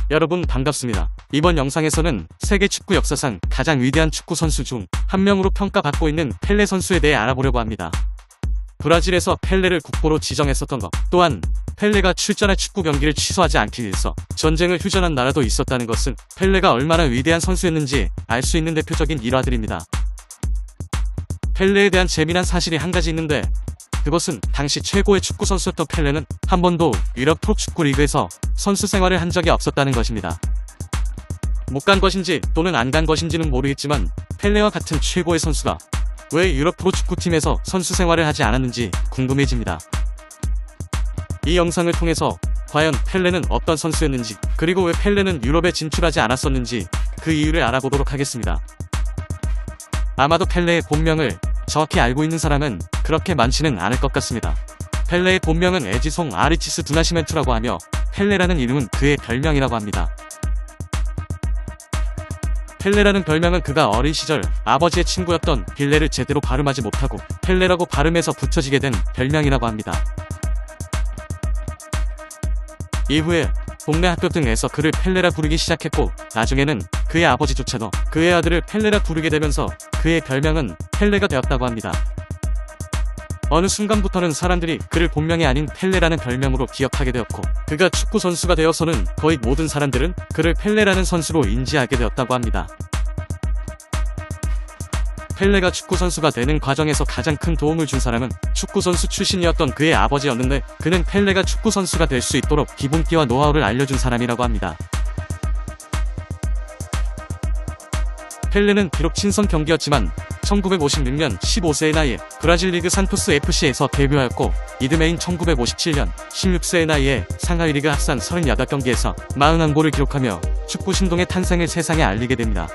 여러분 반갑습니다. 이번 영상에서는 세계 축구 역사상 가장 위대한 축구 선수 중 한 명으로 평가받고 있는 펠레 선수에 대해 알아보려고 합니다. 브라질에서 펠레를 국보로 지정했었던 것, 또한 펠레가 출전할 축구 경기를 취소하지 않기 위해서 전쟁을 휴전한 나라도 있었다는 것은 펠레가 얼마나 위대한 선수였는지 알 수 있는 대표적인 일화들입니다. 펠레에 대한 재미난 사실이 한 가지 있는데, 그것은 당시 최고의 축구 선수였던 펠레는 한 번도 유럽 프로축구 리그에서 선수 생활을 한 적이 없었다는 것입니다. 못 간 것인지 또는 안 간 것인지는 모르겠지만 펠레와 같은 최고의 선수가 왜 유럽 프로축구팀에서 선수 생활을 하지 않았는지 궁금해집니다. 이 영상을 통해서 과연 펠레는 어떤 선수였는지, 그리고 왜 펠레는 유럽에 진출하지 않았었는지 그 이유를 알아보도록 하겠습니다. 아마도 펠레의 본명을 정확히 알고 있는 사람은 그렇게 많지는 않을 것 같습니다. 펠레의 본명은 에지송 아리치스 두나시멘투라고 하며 펠레라는 이름은 그의 별명이라고 합니다. 펠레라는 별명은 그가 어린 시절 아버지의 친구였던 빌레를 제대로 발음하지 못하고 펠레라고 발음해서 붙여지게 된 별명이라고 합니다. 이후에 동네 학교 등에서 그를 펠레라 부르기 시작했고, 나중에는 그의 아버지조차도 그의 아들을 펠레라 부르게 되면서 그의 별명은 펠레가 되었다고 합니다. 어느 순간부터는 사람들이 그를 본명이 아닌 펠레라는 별명으로 기억하게 되었고, 그가 축구 선수가 되어서는 거의 모든 사람들은 그를 펠레라는 선수로 인지하게 되었다고 합니다. 펠레가 축구 선수가 되는 과정에서 가장 큰 도움을 준 사람은 축구 선수 출신이었던 그의 아버지였는데, 그는 펠레가 축구 선수가 될 수 있도록 기본기와 노하우를 알려준 사람이라고 합니다. 펠레는 비록 친선 경기였지만 1956년 15세의 나이에 브라질 리그 산토스 FC에서 데뷔하였고, 이듬해인 1957년 16세의 나이에 상하이 리그 합산 38경기에서 41골을 기록하며 축구 신동의 탄생을 세상에 알리게 됩니다.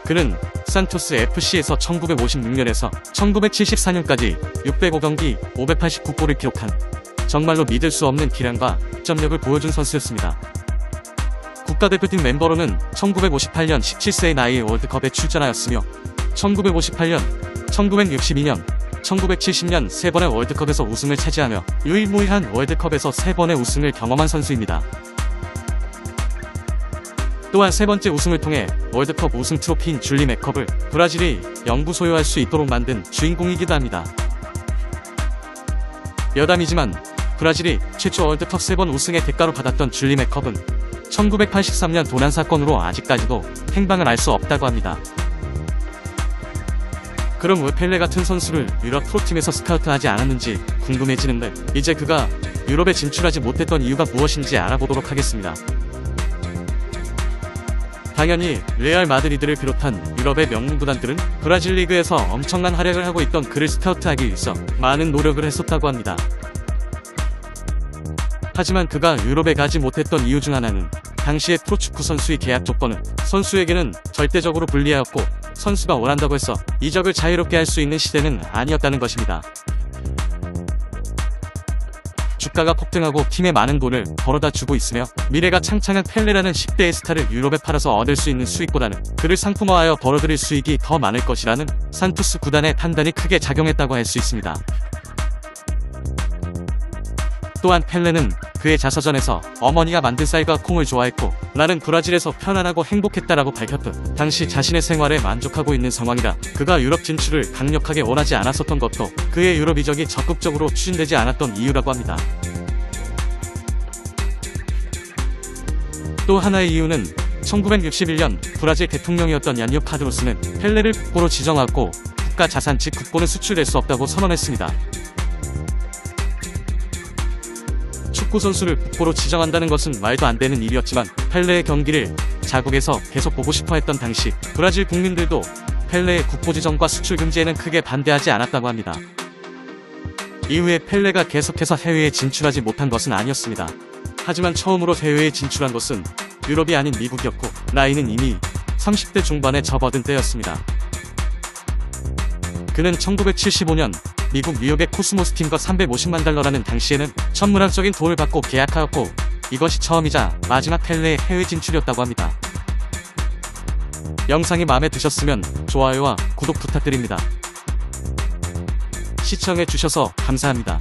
그는 산토스 FC에서 1956년에서 1974년까지 605경기 589골을 기록한 정말로 믿을 수 없는 기량과 득점력을 보여준 선수였습니다. 국가대표팀 멤버로는 1958년 17세의 나이에 월드컵에 출전하였으며 1958년, 1962년, 1970년 3번의 월드컵에서 우승을 차지하며 유일무이한 월드컵에서 3번의 우승을 경험한 선수입니다. 또한 세 번째 우승을 통해 월드컵 우승 트로피인 줄리 맥컵을 브라질이 영구 소유할 수 있도록 만든 주인공이기도 합니다. 여담이지만 브라질이 최초 월드컵 3번 우승의 대가로 받았던 줄리 맥컵은 1983년 도난 사건으로 아직까지도 행방을 알 수 없다고 합니다. 그럼 왜 펠레 같은 선수를 유럽 프로팀에서 스카우트하지 않았는지 궁금해지는데, 이제 그가 유럽에 진출하지 못했던 이유가 무엇인지 알아보도록 하겠습니다. 당연히 레알 마드리드를 비롯한 유럽의 명문 구단들은 브라질 리그에서 엄청난 활약을 하고 있던 그를 스카우트하기 위해서 많은 노력을 했었다고 합니다. 하지만 그가 유럽에 가지 못했던 이유 중 하나는 당시의 프로축구 선수의 계약 조건은 선수에게는 절대적으로 불리하였고, 선수가 원한다고 해서 이적을 자유롭게 할 수 있는 시대는 아니었다는 것입니다. 주가가 폭등하고 팀에 많은 돈을 벌어다 주고 있으며 미래가 창창한 펠레라는 10대의 스타를 유럽에 팔아서 얻을 수 있는 수익보다는 그를 상품화하여 벌어들일 수익이 더 많을 것이라는 산토스 구단의 판단이 크게 작용했다고 할 수 있습니다. 또한 펠레는 그의 자서전에서 어머니가 만든 쌀과 콩을 좋아했고, 나는 브라질에서 편안하고 행복했다라고 밝혔듯 당시 자신의 생활에 만족하고 있는 상황이라 그가 유럽 진출을 강력하게 원하지 않았었던 것도 그의 유럽 이적이 적극적으로 추진되지 않았던 이유라고 합니다. 또 하나의 이유는 1961년 브라질 대통령이었던 야니오 카드로스는 펠레를 국보로 지정하고 국가 자산 즉 국보는 수출될 수 없다고 선언했습니다. 축구 선수를 국보로 지정한다는 것은 말도 안 되는 일이었지만 펠레의 경기를 자국에서 계속 보고 싶어 했던 당시 브라질 국민들도 펠레의 국보 지정과 수출 금지에는 크게 반대하지 않았다고 합니다. 이후에 펠레가 계속해서 해외에 진출하지 못한 것은 아니었습니다. 하지만 처음으로 해외에 진출한 것은 유럽이 아닌 미국이었고, 나이는 이미 30대 중반에 접어든 때였습니다. 그는 1975년 미국 뉴욕의 코스모스 팀과 $350만 달러라는 당시에는 천문학적인 돈을 받고 계약하였고, 이것이 처음이자 마지막 펠레의 해외 진출이었다고 합니다. 영상이 마음에 드셨으면 좋아요와 구독 부탁드립니다. 시청해주셔서 감사합니다.